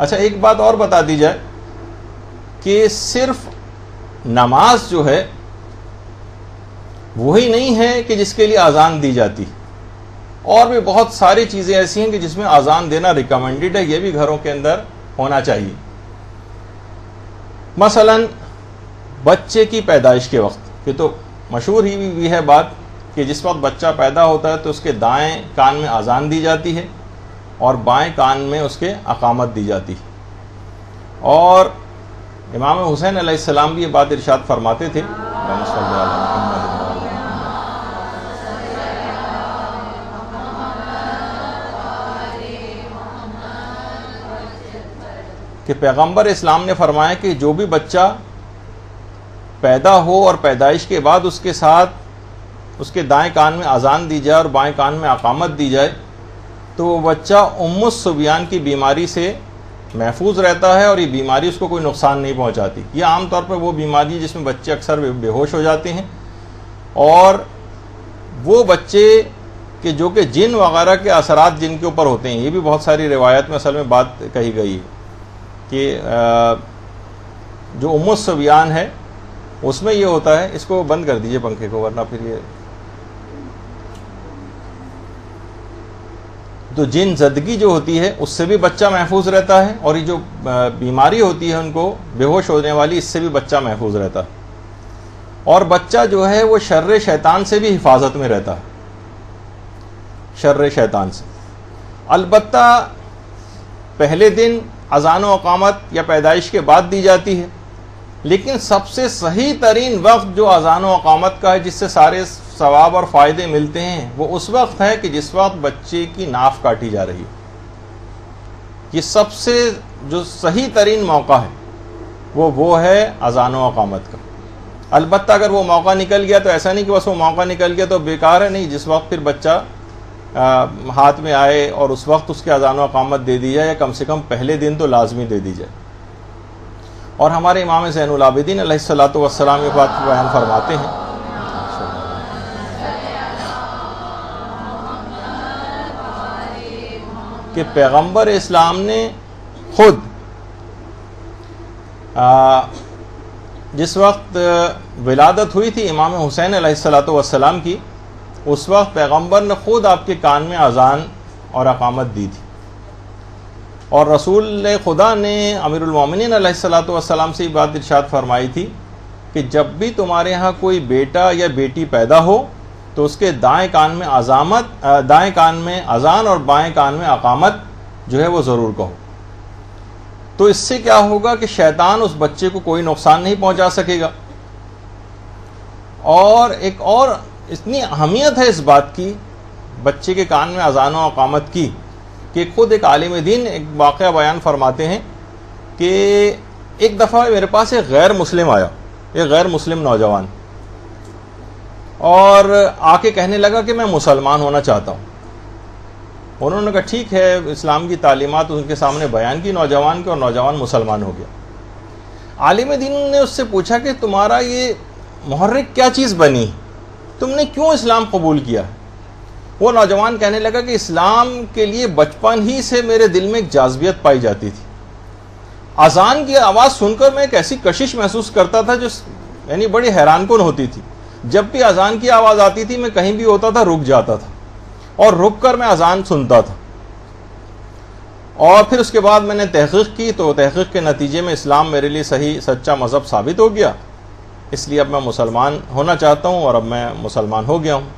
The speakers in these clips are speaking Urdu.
اچھا ایک بات اور بتا دی جائے کہ صرف نماز جو ہے وہی نہیں ہے کہ جس کے لیے اذان دی جاتی، اور بھی بہت ساری چیزیں ایسی ہیں کہ جس میں اذان دینا ریکمینڈڈ ہے، یہ بھی گھروں کے اندر ہونا چاہیے۔ مثلا بچے کی پیدائش کے وقت، یہ تو مشہور ہی بھی ہے بات کہ جس وقت بچہ پیدا ہوتا ہے تو اس کے دائیں کان میں اذان دی جاتی ہے اور بائیں کان میں اس کے اقامت دی جاتی ہے۔ اور امام حسین علیہ السلام بھی یہ بات ارشاد فرماتے تھے کہ پیغمبر اسلام نے فرمایا کہ جو بھی بچہ پیدا ہو اور پیدائش کے بعد اس کے ساتھ اس کے دائیں کان میں اذان دی جائے اور بائیں کان میں اقامت دی جائے تو وہ بچہ ام الصبیان کی بیماری سے محفوظ رہتا ہے، اور یہ بیماری اس کو کوئی نقصان نہیں پہنچاتی۔ یہ عام طور پر وہ بیماری جس میں بچے اکثر بے ہوش ہو جاتے ہیں، اور وہ بچے کہ جو کہ جن وغیرہ کے اثرات جن کے اوپر ہوتے ہیں، یہ بھی بہت ساری روایت میں اصل میں بات کہی گئی ہے کہ جو ام الصبیان ہے اس میں یہ ہوتا ہے، اس کو بند کر دیجئے پنکھے کو ورنہ پھر یہ تو جن زدگی جو ہوتی ہے اس سے بھی بچہ محفوظ رہتا ہے، اور یہ جو بیماری ہوتی ہے ان کو بے ہوش ہونے والی، اس سے بھی بچہ محفوظ رہتا ہے، اور بچہ جو ہے وہ شر شیطان سے بھی حفاظت میں رہتا ہے، شر شیطان سے۔ البتہ پہلے دن اذان و اقامت یا پیدائش کے بعد دی جاتی ہے، لیکن سب سے صحیح ترین وقت جو اذان و اقامت کا ہے جس سے سارے ثواب اور فائدے ملتے ہیں، وہ اس وقت ہے کہ جس وقت بچے کی ناف کاٹی جا رہی ہے۔ یہ سب سے جو صحیح ترین موقع ہے وہ ہے اذان و اقامت کا۔ البتہ اگر وہ موقع نکل گیا تو ایسا نہیں کہ بس وہ موقع نکل گیا تو بیکار ہے، نہیں، جس وقت پھر بچہ ہاتھ میں آئے اور اس وقت اس کے اذان و اقامت دے دی جائے، یا کم سے کم پہلے دن تو لازمی دے دی جائے۔ اور ہمارے امام زین العابدین علیہ الصلوۃ والسلام یہ بات بیان فرماتے ہیں کہ پیغمبر اسلام نے خود جس وقت ولادت ہوئی تھی امام حسین علیہ الصلوۃ والسلام کی، اس وقت پیغمبر نے خود آپ کے کان میں اذان اور اقامت دی تھی، اور رسول خدا نے امیر المومنین علیہ الصلوۃ والسلام سے یہ بات ارشاد فرمائی تھی کہ جب بھی تمہارے ہاں کوئی بیٹا یا بیٹی پیدا ہو تو اس کے دائیں کان میں اذان اور بائیں کان میں اقامت جو ہے وہ ضرور کہو۔ تو اس سے کیا ہوگا کہ شیطان اس بچے کو کوئی نقصان نہیں پہنچا سکے گا۔ اور ایک اور اتنی اہمیت ہے اس بات کی بچے کے کان میں اذان و اقامت کی کہ خود ایک عالم دین ایک واقعہ بیان فرماتے ہیں کہ ایک دفعہ میرے پاس ایک غیر مسلم آیا، ایک غیر مسلم نوجوان، اور آ کے کہنے لگا کہ میں مسلمان ہونا چاہتا ہوں۔ انہوں نے کہا ٹھیک ہے، اسلام کی تعلیمات ان کے سامنے بیان کی نوجوان کے، اور نوجوان مسلمان ہو گیا۔ عالم دین نے اس سے پوچھا کہ تمہارا یہ محرک کیا چیز بنی، تم نے کیوں اسلام قبول کیا؟ وہ نوجوان کہنے لگا کہ اسلام کے لیے بچپن ہی سے میرے دل میں ایک جاذبیت پائی جاتی تھی۔ اذان کی آواز سن کر میں ایک ایسی کشش محسوس کرتا تھا جو یعنی بڑی حیران کن ہوتی تھی۔ جب بھی اذان کی آواز آتی تھی میں کہیں بھی ہوتا تھا رک جاتا تھا، اور رک کر میں اذان سنتا تھا، اور پھر اس کے بعد میں نے تحقیق کی تو تحقیق کے نتیجے میں اسلام میرے لیے صحیح سچا مذہب ثابت ہو گیا، اس لیے اب میں مسلمان ہونا چاہتا ہوں، اور اب میں مسلمان ہو گیا ہوں۔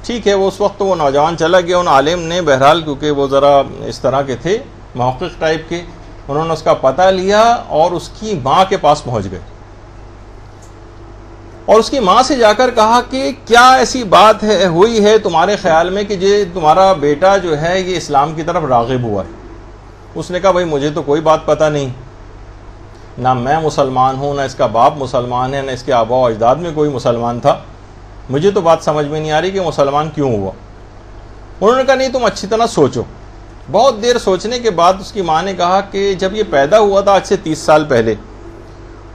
ٹھیک ہے، وہ اس وقت تو وہ نوجوان چلا گیا، ان عالم نے بہرحال کیونکہ وہ ذرا اس طرح کے تھے محقق ٹائپ کے، انہوں نے اس کا پتہ لیا اور اس کی ماں کے پاس پہنچ گئے، اور اس کی ماں سے جا کر کہا کہ کیا ایسی بات ہوئی ہے تمہارے خیال میں کہ یہ تمہارا بیٹا جو ہے یہ اسلام کی طرف راغب ہوا ہے؟ اس نے کہا بھائی مجھے تو کوئی بات پتہ نہیں، نہ میں مسلمان ہوں، نہ اس کا باپ مسلمان ہے، نہ اس کے آباء و اجداد میں کوئی مسلمان تھا، مجھے تو بات سمجھ میں نہیں آ رہی کہ مسلمان کیوں ہوا۔ انہوں نے کہا نہیں، تم اچھی طرح سوچو۔ بہت دیر سوچنے کے بعد اس کی ماں نے کہا کہ جب یہ پیدا ہوا تھا آج سے 30 سال پہلے،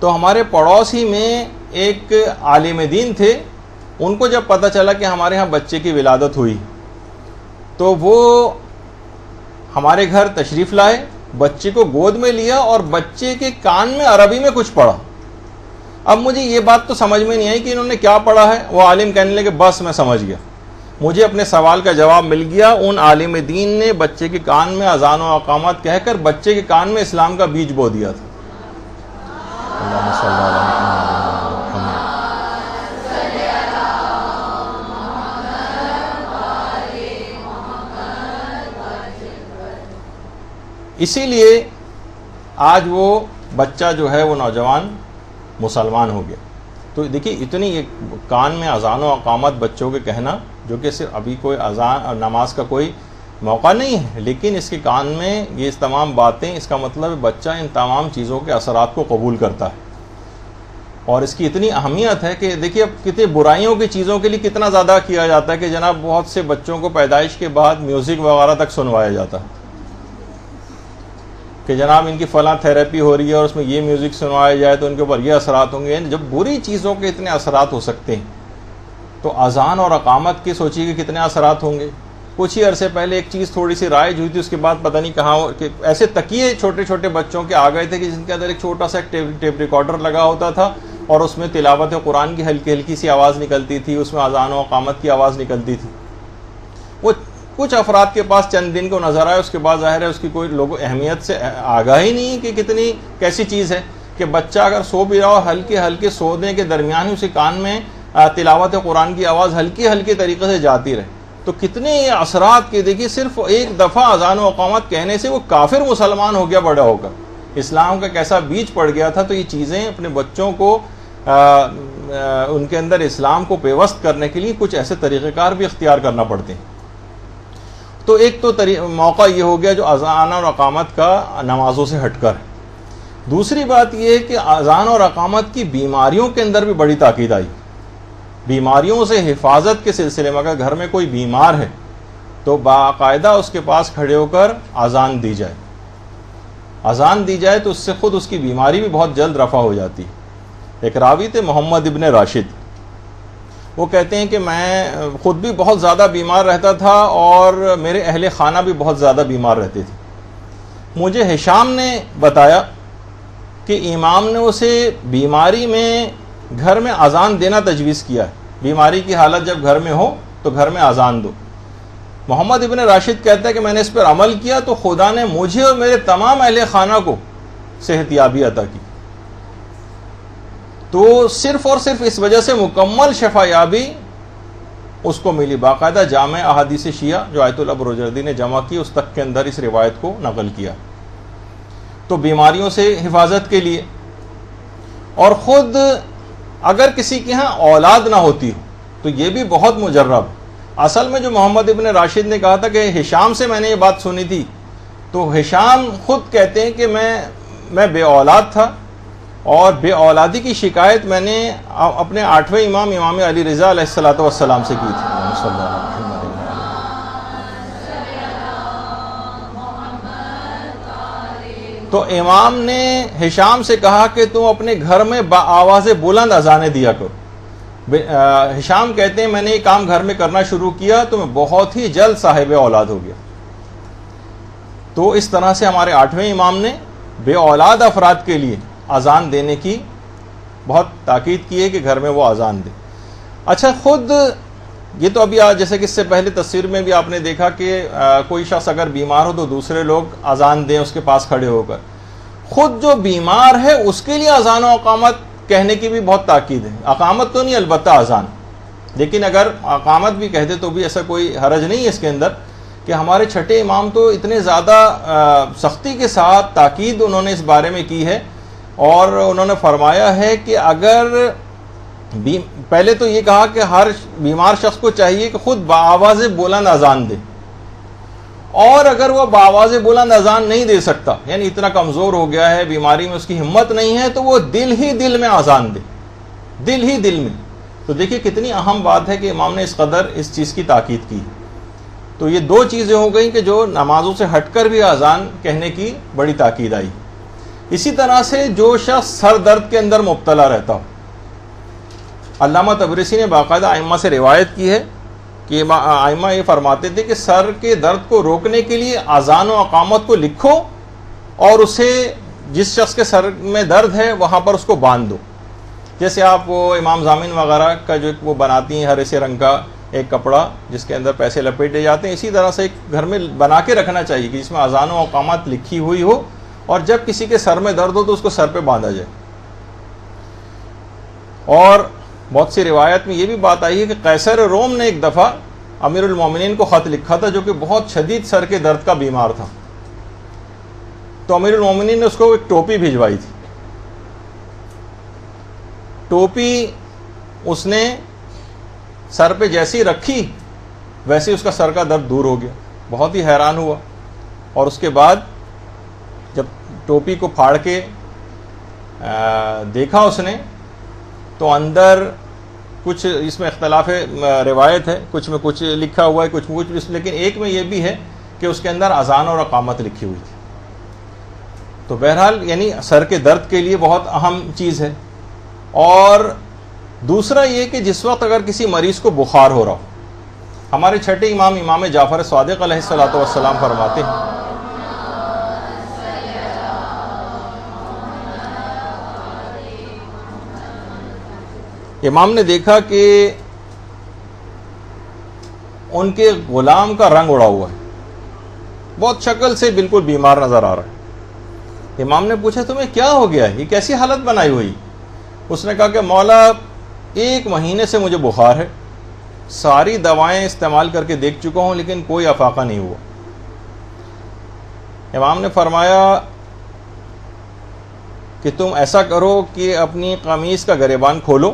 تو ہمارے پڑوس ہی میں ایک عالم دین تھے، ان کو جب پتہ چلا کہ ہمارے ہاں بچے کی ولادت ہوئی تو وہ ہمارے گھر تشریف لائے بچے کو گود میں لیا اور بچے کے کان میں عربی میں کچھ پڑھا. اب مجھے یہ بات تو سمجھ میں نہیں آئی کہ انہوں نے کیا پڑھا ہے. وہ عالم کہنے لگے بس میں سمجھ گیا, مجھے اپنے سوال کا جواب مل گیا. ان عالم دین نے بچے کے کان میں اذان و اقامت کہہ کر بچے کے کان میں اسلام کا بیج بو دیا تھا. اللہم صلی اللہ علیہ وسلم. اسی لیے آج وہ بچہ جو ہے وہ نوجوان مسلمان ہو گیا. تو دیکھیے اتنی یہ کان میں اذان و اقامت بچوں کے کہنا, جو کہ صرف ابھی کوئی اذان اور نماز کا کوئی موقع نہیں ہے, لیکن اس کے کان میں یہ تمام باتیں, اس کا مطلب بچہ ان تمام چیزوں کے اثرات کو قبول کرتا ہے. اور اس کی اتنی اہمیت ہے کہ دیکھیے اب کتنی برائیوں کی چیزوں کے لیے کتنا زیادہ کیا جاتا ہے کہ جناب بہت سے بچوں کو پیدائش کے بعد میوزک وغیرہ تک سنوایا جاتا ہے کہ جناب ان کی فلاں تھیراپی ہو رہی ہے اور اس میں یہ میوزک سنوایا جائے تو ان کے اوپر یہ اثرات ہوں گے. جب بری چیزوں کے اتنے اثرات ہو سکتے ہیں تو اذان اور اقامت کی سوچیے کہ کتنے اثرات ہوں گے. کچھ ہی عرصے پہلے ایک چیز تھوڑی سی رائج ہوئی تھی, اس کے بعد پتہ نہیں کہاں کہ ایسے تکیے چھوٹے چھوٹے بچوں کے آ گئے تھے کہ جن کے اندر ایک چھوٹا سا ٹیپ ریکارڈر لگا ہوتا تھا اور اس میں تلاوت قرآن کی ہلکی ہلکی سی آواز نکلتی تھی, اس میں اذان و اقامت کی آواز نکلتی تھی. وہ کچھ افراد کے پاس چند دن کو نظر آئے, اس کے بعد ظاہر ہے اس کی کوئی لوگ اہمیت سے آگاہی نہیں کہ کتنی کیسی چیز ہے کہ بچہ اگر سو بھی رہا ہو ہلکے ہلکے سونے کے درمیان ہی اسے کان میں تلاوت قرآن کی آواز ہلکی ہلکی طریقے سے جاتی رہے. تو کتنے یہ اثرات کے دیکھیے صرف ایک دفعہ اذان و اقامت کہنے سے وہ کافر مسلمان ہو گیا بڑا ہو کر, اسلام کا کیسا بیج پڑ گیا تھا. تو یہ چیزیں اپنے بچوں کو ان کے اندر اسلام کو پیوست کرنے کے لیے کچھ ایسے طریقہ کار بھی اختیار کرنا پڑتے ہیں. تو ایک تو موقع یہ ہو گیا جو اذان اور اقامت کا نمازوں سے ہٹ کر. دوسری بات یہ ہے کہ اذان اور اقامت کی بیماریوں کے اندر بھی بڑی تاکید آئی. بیماریوں سے حفاظت کے سلسلے میں اگر گھر میں کوئی بیمار ہے تو باقاعدہ اس کے پاس کھڑے ہو کر اذان دی جائے. اذان دی جائے تو اس سے خود اس کی بیماری بھی بہت جلد رفع ہو جاتی. ایک راوی تھے محمد ابن راشد, وہ کہتے ہیں کہ میں خود بھی بہت زیادہ بیمار رہتا تھا اور میرے اہل خانہ بھی بہت زیادہ بیمار رہتے تھے. مجھے ہشام نے بتایا کہ امام نے اسے بیماری میں گھر میں اذان دینا تجویز کیا ہے, بیماری کی حالت جب گھر میں ہو تو گھر میں اذان دو. محمد ابن راشد کہتا ہے کہ میں نے اس پر عمل کیا تو خدا نے مجھے اور میرے تمام اہل خانہ کو صحت یابی عطا کی. تو صرف اور صرف اس وجہ سے مکمل شفا یابی اس کو ملی. باقاعدہ جامع احادیث شیعہ جو آیت اللہ بروجردی نے جمع کی اس تک کے اندر اس روایت کو نقل کیا. تو بیماریوں سے حفاظت کے لیے, اور خود اگر کسی کے ہاں اولاد نہ ہوتی ہو تو یہ بھی بہت مجرب. اصل میں جو محمد ابن راشد نے کہا تھا کہ ہشام سے میں نے یہ بات سنی تھی, تو ہشام خود کہتے ہیں کہ میں بے اولاد تھا اور بے اولادی کی شکایت میں نے اپنے 8ویں امام علی رضا علیہ السلام سے کی تھی. تو امام نے ہشام سے کہا کہ تم اپنے گھر میں آواز بلند اذانیں دیا کرو. ہشام کہتے ہیں میں نے یہ کام گھر میں کرنا شروع کیا تو میں بہت ہی جلد صاحب اولاد ہو گیا. تو اس طرح سے ہمارے 8ویں امام نے بے اولاد افراد کے لیے اذان دینے کی بہت تاکید کی ہے کہ گھر میں وہ اذان دے. اچھا, خود یہ تو ابھی جیسے کہ اس سے پہلے تصویر میں بھی آپ نے دیکھا کہ کوئی شخص اگر بیمار ہو تو دوسرے لوگ اذان دیں اس کے پاس کھڑے ہو کر. خود جو بیمار ہے اس کے لیے اذان و اقامت کہنے کی بھی بہت تاکید ہے. اقامت تو نہیں, البتہ اذان, لیکن اگر اقامت بھی کہتے تو بھی ایسا کوئی حرج نہیں ہے اس کے اندر. کہ ہمارے چھٹے امام تو اتنے زیادہ سختی کے ساتھ تاکید انہوں نے اس بارے میں کی ہے, اور انہوں نے فرمایا ہے کہ اگر پہلے تو یہ کہا کہ ہر بیمار شخص کو چاہیے کہ خود بآواز بلند اذان دے, اور اگر وہ بآواز بلند اذان نہیں دے سکتا, یعنی اتنا کمزور ہو گیا ہے, بیماری میں اس کی ہمت نہیں ہے, تو وہ دل ہی دل میں اذان دے, دل ہی دل میں. تو دیکھیے کتنی اہم بات ہے کہ امام نے اس قدر اس چیز کی تاکید کی. تو یہ دو چیزیں ہو گئیں کہ جو نمازوں سے ہٹ کر بھی اذان کہنے کی بڑی تاکید آئی. اسی طرح سے جو شخص سر درد کے اندر مبتلا رہتا ہو, علامہ تبریسی نے باقاعدہ ائمہ سے روایت کی ہے کہ ائمہ یہ فرماتے تھے کہ سر کے درد کو روکنے کے لیے اذان و اقامت کو لکھو اور اسے جس شخص کے سر میں درد ہے وہاں پر اس کو باندھ دو. جیسے آپ وہ امام ضامن وغیرہ کا جو وہ بناتی ہیں ہرے سے رنگ کا ایک کپڑا جس کے اندر پیسے لپیٹے جاتے ہیں، اسی طرح سے ایک گھر میں بنا کے رکھنا چاہیے کہ جس میں اذان و اقامت لکھی ہوئی ہو، اور جب کسی کے سر میں درد ہو تو اس کو سر پہ باندھا جائے. اور بہت سی روایت میں یہ بھی بات آئی ہے کہ قیصر روم نے ایک دفعہ امیر المومنین کو خط لکھا تھا جو کہ بہت شدید سر کے درد کا بیمار تھا، تو امیر المومنین نے اس کو ایک ٹوپی بھجوائی تھی. ٹوپی اس نے سر پہ جیسی رکھی ویسے اس کا سر کا درد دور ہو گیا. بہت ہی حیران ہوا، اور اس کے بعد جب ٹوپی کو پھاڑ کے دیکھا اس نے تو اندر کچھ اس میں اختلاف روایت ہے، کچھ میں کچھ لکھا ہوا ہے، کچھ میں کچھ، لیکن ایک میں یہ بھی ہے کہ اس کے اندر اذان اور اقامت لکھی ہوئی تھی. تو بہرحال یعنی سر کے درد کے لیے بہت اہم چیز ہے. اور دوسرا یہ کہ جس وقت اگر کسی مریض کو بخار ہو رہا ہو، ہمارے چھٹے امام امام جعفر صادق علیہ الصلوۃ والسلام فرماتے ہیں امام نے دیکھا کہ ان کے غلام کا رنگ اڑا ہوا ہے، بہت شکل سے بالکل بیمار نظر آ رہا ہے. امام نے پوچھا تمہیں کیا ہو گیا ہے، یہ کیسی حالت بنائی ہوئی؟ اس نے کہا کہ مولا 1 مہینے سے مجھے بخار ہے، ساری دوائیں استعمال کر کے دیکھ چکا ہوں لیکن کوئی افاقہ نہیں ہوا. امام نے فرمایا کہ تم ایسا کرو کہ اپنی قمیص کا گریبان کھولو،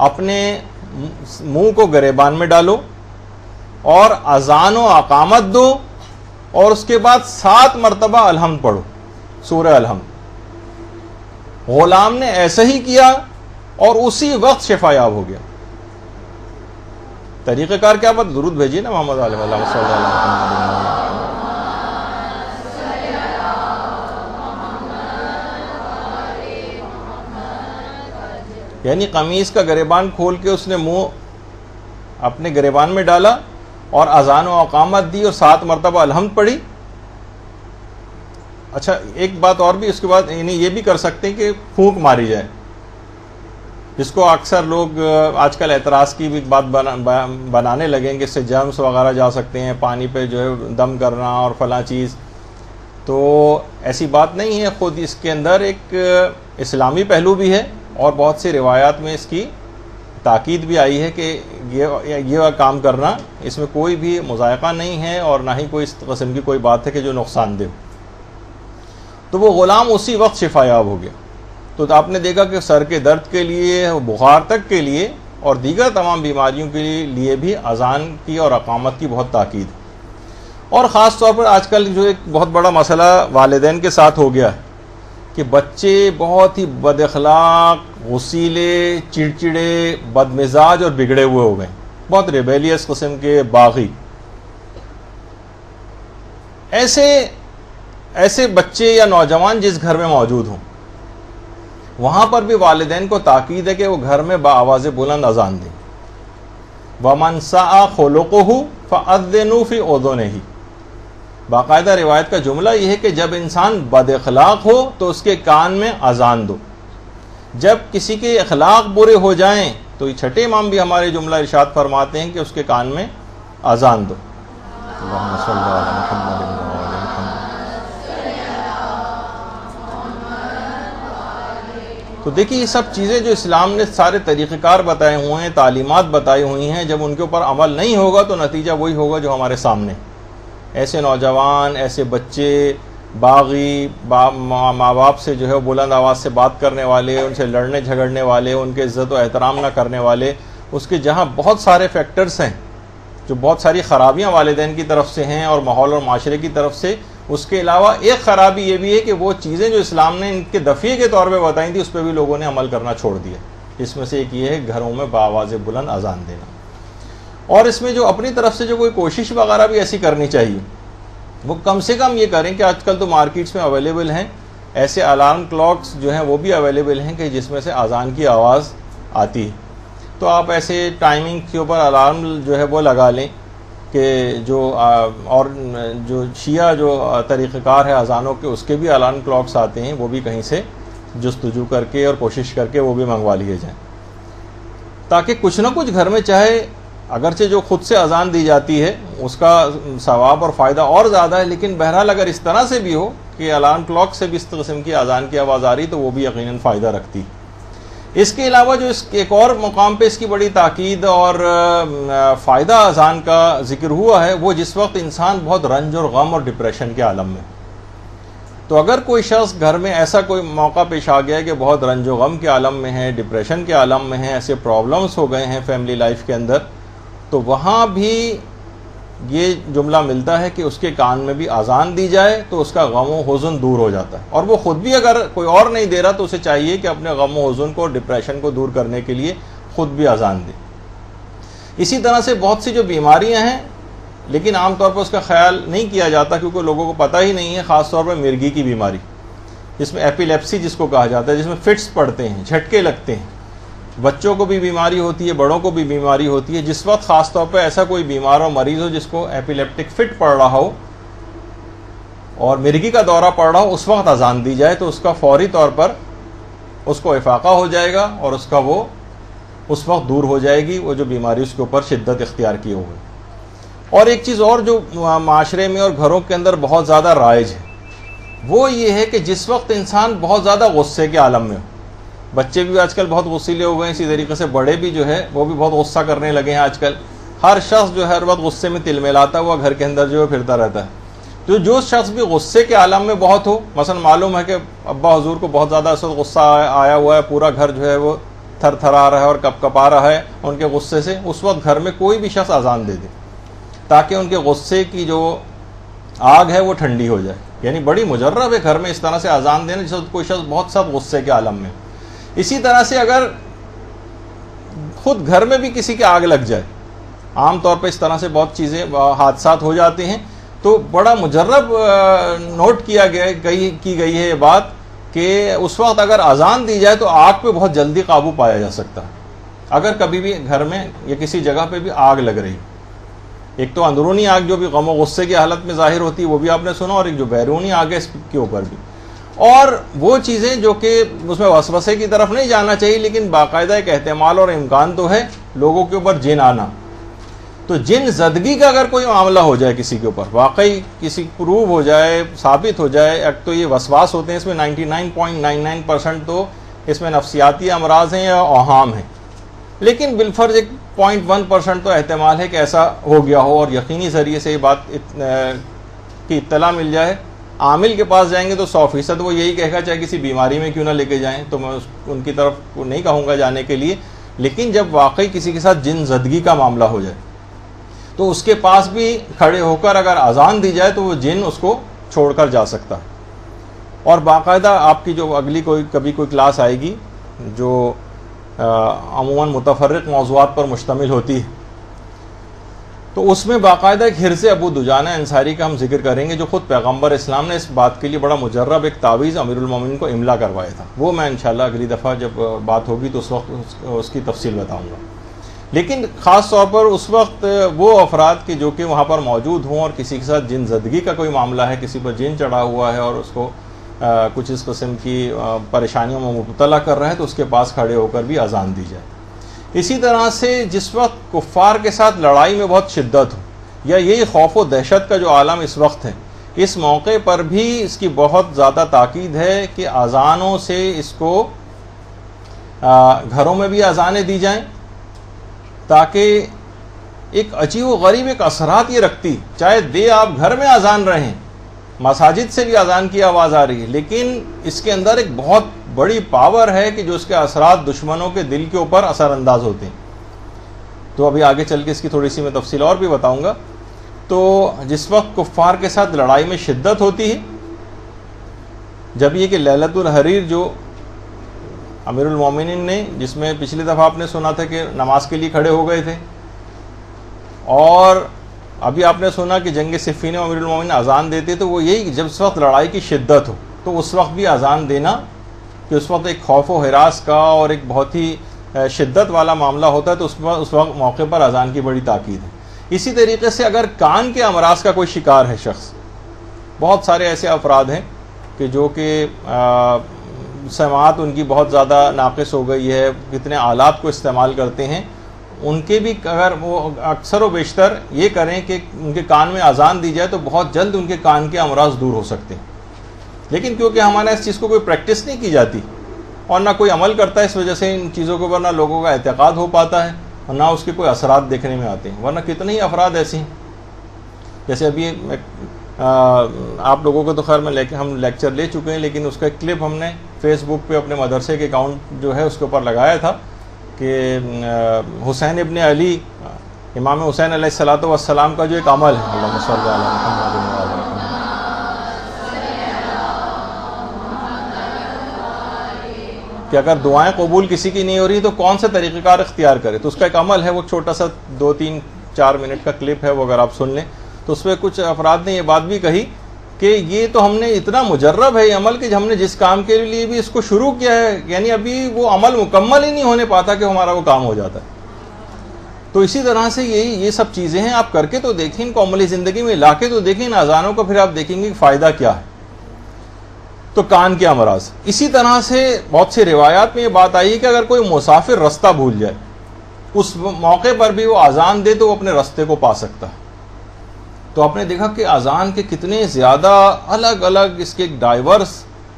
اپنے منہ کو گریبان میں ڈالو اور اذان و اقامت دو، اور اس کے بعد 7 مرتبہ الحمد پڑھو، سورہ الحمد. غلام نے ایسا ہی کیا اور اسی وقت شفا یاب ہو گیا. طریقہ کار کیا بات، درود بھیجیے نا محمد علیہ وسلم صلی اللہ علیہ وسلم. یعنی قمیص کا گریبان کھول کے اس نے منہ اپنے گریبان میں ڈالا اور اذان و اقامت دی اور 7 مرتبہ الحمد پڑھی. اچھا ایک بات اور بھی اس کے بعد یعنی یہ بھی کر سکتے ہیں کہ پھونک ماری جائے، جس کو اکثر لوگ آج کل اعتراض کی بھی بات بنانے لگیں کہ اس سے جرمز وغیرہ جا سکتے ہیں، پانی پہ جو ہے دم کرنا اور فلاں چیز. تو ایسی بات نہیں ہے، خود اس کے اندر ایک اسلامی پہلو بھی ہے اور بہت سی روایات میں اس کی تاکید بھی آئی ہے کہ یہ کام کرنا اس میں کوئی بھی مذائقہ نہیں ہے اور نہ ہی کوئی اس قسم کی کوئی بات ہے کہ جو نقصان دہ. تو وہ غلام اسی وقت شفا یاب ہو گیا. تو آپ نے دیکھا کہ سر کے درد کے لیے، بخار تک کے لیے اور دیگر تمام بیماریوں کے لیے بھی اذان کی اور اقامت کی بہت تاکید. اور خاص طور پر آج کل جو ایک بہت بڑا مسئلہ والدین کے ساتھ ہو گیا ہے کہ بچے بہت ہی بد اخلاق، غصیلے، چڑچڑے، بد مزاج اور بگڑے ہوئے ہو گئے، بہت ریبیلیس قسم کے، باغی. ایسے بچے یا نوجوان جس گھر میں موجود ہوں وہاں پر بھی والدین کو تاکید ہے کہ وہ گھر میں بآواز بلند اذان دیں. وَمَنْ سَاءَ خُلُقُهُ فَأَذِّنُوا فِي أُذُنِهِ. باقاعدہ روایت کا جملہ یہ ہے کہ جب انسان بد اخلاق ہو تو اس کے کان میں اذان دو. جب کسی کے اخلاق برے ہو جائیں تو یہ چھٹے امام بھی ہمارے جملہ ارشاد فرماتے ہیں کہ اس کے کان میں اذان دو. اللہم صلی علی محمد و علی محمد. تو دیکھیے یہ سب چیزیں جو اسلام نے سارے طریقہ کار بتائے ہوئے ہیں، تعلیمات بتائی ہوئی ہیں، جب ان کے اوپر عمل نہیں ہوگا تو نتیجہ وہی ہوگا جو ہمارے سامنے. ایسے نوجوان، ایسے بچے باغی، ماں باپ سے جو ہے بلند آواز سے بات کرنے والے، ان سے لڑنے جھگڑنے والے، ان کے عزت و احترام نہ کرنے والے، اس کے جہاں بہت سارے فیکٹرز ہیں جو بہت ساری خرابیاں والدین کی طرف سے ہیں اور ماحول اور معاشرے کی طرف سے. اس کے علاوہ ایک خرابی یہ بھی ہے کہ وہ چیزیں جو اسلام نے ان کے دفعے کے طور پہ بتائی تھی اس پہ بھی لوگوں نے عمل کرنا چھوڑ دیا. اس میں سے ایک یہ ہے گھروں میں بآواز بلند اذان دینا. اور اس میں جو اپنی طرف سے جو کوئی کوشش وغیرہ بھی ایسی کرنی چاہیے وہ کم سے کم یہ کریں کہ آج کل تو مارکیٹس میں اویلیبل ہیں ایسے الارم کلاکس جو ہیں وہ بھی اویلیبل ہیں کہ جس میں سے اذان کی آواز آتی ہے. تو آپ ایسے ٹائمنگ کے اوپر الارم جو ہے وہ لگا لیں کہ اور جو شیعہ جو طریقہ کار ہے اذانوں کے، اس کے بھی الارم کلاکس آتے ہیں، وہ بھی کہیں سے جستجو کر کے اور کوشش کر کے وہ بھی منگوا لیے جائیں، تاکہ کچھ نہ کچھ گھر میں، چاہے اگرچہ جو خود سے اذان دی جاتی ہے اس کا ثواب اور فائدہ اور زیادہ ہے، لیکن بہرحال اگر اس طرح سے بھی ہو کہ الارم کلاک سے بھی اس قسم کی اذان کی آواز آ رہی تو وہ بھی یقیناً فائدہ رکھتی۔ اس کے علاوہ جو ایک اور مقام پہ اس کی بڑی تاکید اور فائدہ اذان کا ذکر ہوا ہے، وہ جس وقت انسان بہت رنج اور غم اور ڈپریشن کے عالم میں، تو اگر کوئی شخص گھر میں ایسا کوئی موقع پیش آ گیا ہے کہ بہت رنج و غم کے عالم میں ہے، ڈپریشن کے عالم میں ہے، ایسے پرابلمز ہو گئے ہیں فیملی لائف کے اندر، تو وہاں بھی یہ جملہ ملتا ہے کہ اس کے کان میں بھی اذان دی جائے تو اس کا غم و حزن دور ہو جاتا ہے، اور وہ خود بھی اگر کوئی اور نہیں دے رہا تو اسے چاہیے کہ اپنے غم و حزن کو، ڈپریشن کو دور کرنے کے لیے خود بھی اذان دے۔ اسی طرح سے بہت سی جو بیماریاں ہیں لیکن عام طور پر اس کا خیال نہیں کیا جاتا کیونکہ لوگوں کو پتہ ہی نہیں ہے، خاص طور پر مرگی کی بیماری، جس میں ایپیلیپسی جس کو کہا جاتا ہے، جس میں فٹس پڑتے ہیں، جھٹکے لگتے ہیں، بچوں کو بھی بیماری ہوتی ہے، بڑوں کو بھی بیماری ہوتی ہے۔ جس وقت خاص طور پہ ایسا کوئی بیمار اور مریض ہو جس کو ایپیلیپٹک فٹ پڑ رہا ہو اور مرگی کا دورہ پڑ رہا ہو، اس وقت اذان دی جائے تو اس کا فوری طور پر اس کو افاقہ ہو جائے گا اور اس کا وہ اس وقت دور ہو جائے گی وہ جو بیماری اس کے اوپر شدت اختیار کیے ہوئے۔ اور ایک چیز اور جو معاشرے میں اور گھروں کے اندر بہت زیادہ رائج ہے، وہ یہ ہے کہ جس وقت انسان بہت زیادہ غصے کے عالم میں ہو، بچے بھی آج کل بہت غصیلے ہو گئے ہیں، اسی طریقے سے بڑے بھی جو ہے وہ بھی بہت غصہ کرنے لگے ہیں آج کل، ہر شخص جو ہے ہر وقت غصے میں تل ملاتا ہوا گھر کے اندر جو ہے پھرتا رہتا ہے۔ جو شخص بھی غصے کے عالم میں بہت ہو، مثلا معلوم ہے کہ ابا حضور کو بہت زیادہ اس وقت غصہ آیا ہوا ہے، پورا گھر جو ہے وہ تھر تھرا رہا ہے اور کپ کپا رہا ہے ان کے غصے سے، اس وقت گھر میں کوئی بھی شخص اذان دے دے تاکہ ان کے غصے کی جو آگ ہے وہ ٹھنڈی ہو جائے۔ یعنی بڑی مجرب ہے گھر میں اس طرح سے اذان دینا جس وقت کوئی شخص بہت سخت غصے کے عالم میں۔ اسی طرح سے اگر خود گھر میں بھی کسی کی آگ لگ جائے، عام طور پہ اس طرح سے بہت چیزیں حادثات ہو جاتے ہیں، تو بڑا مجرب نوٹ کی گئی ہے یہ بات کہ اس وقت اگر اذان دی جائے تو آگ پہ بہت جلدی قابو پایا جا سکتا ہے۔ اگر کبھی بھی گھر میں یا کسی جگہ پہ بھی آگ لگ رہی، ایک تو اندرونی آگ جو بھی غم و غصے کی حالت میں ظاہر ہوتی ہے وہ بھی آپ نے سنا، اور ایک جو بیرونی آگ ہے اس کے اوپر بھی، اور وہ چیزیں جو کہ اس میں وسوسے کی طرف نہیں جانا چاہیے لیکن باقاعدہ ایک احتمال اور امکان تو ہے لوگوں کے اوپر جن آنا، تو جن زدگی کا اگر کوئی معاملہ ہو جائے کسی کے اوپر، واقعی کسی پروو ہو جائے، ثابت ہو جائے، ایک تو یہ وسواس ہوتے ہیں، اس میں 99.99% تو اس میں نفسیاتی امراض ہیں یا اوہام ہیں، لیکن بالفرض 0.1% تو احتمال ہے کہ ایسا ہو گیا ہو اور یقینی ذریعے سے یہ بات کی اطلاع مل جائے، عامل کے پاس جائیں گے تو 100% وہ یہی کہے گا چاہے کسی بیماری میں کیوں نہ لے کے جائیں، تو میں ان کی طرف نہیں کہوں گا جانے کے لیے، لیکن جب واقعی کسی کے ساتھ جن زدگی کا معاملہ ہو جائے تو اس کے پاس بھی کھڑے ہو کر اگر اذان دی جائے تو وہ جن اس کو چھوڑ کر جا سکتا ہے۔ اور باقاعدہ آپ کی جو اگلی کبھی کوئی کلاس آئے گی جو عموماً متفرق موضوعات پر مشتمل ہوتی ہے، تو اس میں باقاعدہ ایک حرز ابو دجانہ انصاری کا ہم ذکر کریں گے جو خود پیغمبر اسلام نے اس بات کے لیے بڑا مجرب ایک تعویذ امیر المومنین کو املا کروایا تھا، وہ میں انشاءاللہ اگلی دفعہ جب بات ہوگی تو اس وقت اس کی تفصیل بتاؤں گا۔ لیکن خاص طور پر اس وقت وہ افراد کے جو کہ وہاں پر موجود ہوں اور کسی کے ساتھ جن زدگی کا کوئی معاملہ ہے، کسی پر جن چڑھا ہوا ہے اور اس کو کچھ اس قسم کی پریشانیوں میں مبتلا کر رہا ہے، تو اس کے پاس کھڑے ہو کر بھی اذان دی جائے۔ اسی طرح سے جس وقت کفار کے ساتھ لڑائی میں بہت شدت ہو یا یہی خوف و دہشت کا جو عالم اس وقت ہے، اس موقع پر بھی اس کی بہت زیادہ تاکید ہے کہ اذانوں سے اس کو گھروں میں بھی اذانیں دی جائیں، تاکہ ایک عجیب و غریب ایک اثرات یہ رکھتی، چاہے دے آپ گھر میں اذان رہیں، مساجد سے بھی اذان کی آواز آ رہی ہے، لیکن اس کے اندر ایک بہت بڑی پاور ہے کہ جو اس کے اثرات دشمنوں کے دل کے اوپر اثر انداز ہوتے ہیں۔ تو ابھی آگے چل کے اس کی تھوڑی سی میں تفصیل اور بھی بتاؤں گا۔ تو جس وقت کفار کے ساتھ لڑائی میں شدت ہوتی ہے، جب یہ کہ لیلۃ الحریر جو امیر المومنین نے، جس میں پچھلی دفعہ آپ نے سنا تھا کہ نماز کے لیے کھڑے ہو گئے تھے، اور ابھی آپ نے سنا کہ جنگ صفین میں امیر المومنین اذان دیتے، تو وہ یہی جب اس وقت لڑائی کی شدت ہو تو اس وقت بھی اذان دینا، کہ اس وقت ایک خوف و ہراس کا اور ایک بہت ہی شدت والا معاملہ ہوتا ہے، تو اس وقت موقع پر اذان کی بڑی تاکید ہے۔ اسی طریقے سے اگر کان کے امراض کا کوئی شکار ہے شخص، بہت سارے ایسے افراد ہیں کہ جو کہ سماعت ان کی بہت زیادہ ناقص ہو گئی ہے، کتنے آلات کو استعمال کرتے ہیں، ان کے بھی اگر وہ اکثر و بیشتر یہ کریں کہ ان کے کان میں اذان دی جائے تو بہت جلد ان کے کان کے امراض دور ہو سکتے ہیں. لیکن کیونکہ ہمارے اس چیز کو کوئی پریکٹس نہیں کی جاتی اور نہ کوئی عمل کرتا ہے، اس وجہ سے ان چیزوں کے اوپر نہ لوگوں کا اعتقاد ہو پاتا ہے اور نہ اس کے کوئی اثرات دیکھنے میں آتے ہیں. ورنہ کتنے ہی افراد ایسے ہیں، جیسے ابھی آپ لوگوں کو تو خیر ہم لیکچر لے چکے ہیں، لیکن اس کا ایک کلپ ہم نے فیس بک پہ اپنے مدرسے کے اکاؤنٹ جو ہے اس کے اوپر لگایا تھا کہ حسین ابن علی، امام حسین علیہ الصلوۃ والسلام کا جو ایک عمل ہے، اللہم صلی علی محمد و علی محمد، کہ اگر دعائیں قبول کسی کی نہیں ہو رہی تو کون سے طریقہ کار اختیار کرے. تو اس کا ایک عمل ہے، وہ چھوٹا سا 2-3-4 منٹ کا کلپ ہے، وہ اگر آپ سن لیں تو اس پہ کچھ افراد نے یہ بات بھی کہی کہ یہ تو ہم نے اتنا مجرب ہے یہ عمل کہ ہم نے جس کام کے لیے بھی اس کو شروع کیا ہے، یعنی ابھی وہ عمل مکمل ہی نہیں ہونے پاتا کہ ہمارا وہ کام ہو جاتا ہے. تو اسی طرح سے یہ سب چیزیں ہیں، آپ کر کے تو دیکھیں، ان کو عملی زندگی میں لا کے تو دیکھیں ان اذانوں کو، پھر آپ دیکھیں گے کہ فائدہ کیا ہے. تو کان کے امراض. اسی طرح سے بہت سی روایات میں یہ بات آئی ہے کہ اگر کوئی مسافر رستہ بھول جائے، اس موقع پر بھی وہ اذان دے تو وہ اپنے رستے کو پا سکتا ہے. تو آپ نے دیکھا کہ اذان کے کتنے زیادہ الگ الگ اس کے ڈائیورس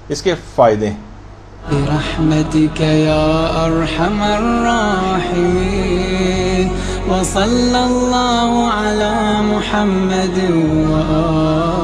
اس کے فائدے ہیں. برحمتك يا ارحم الراحمين وصلى الله على محمد وآله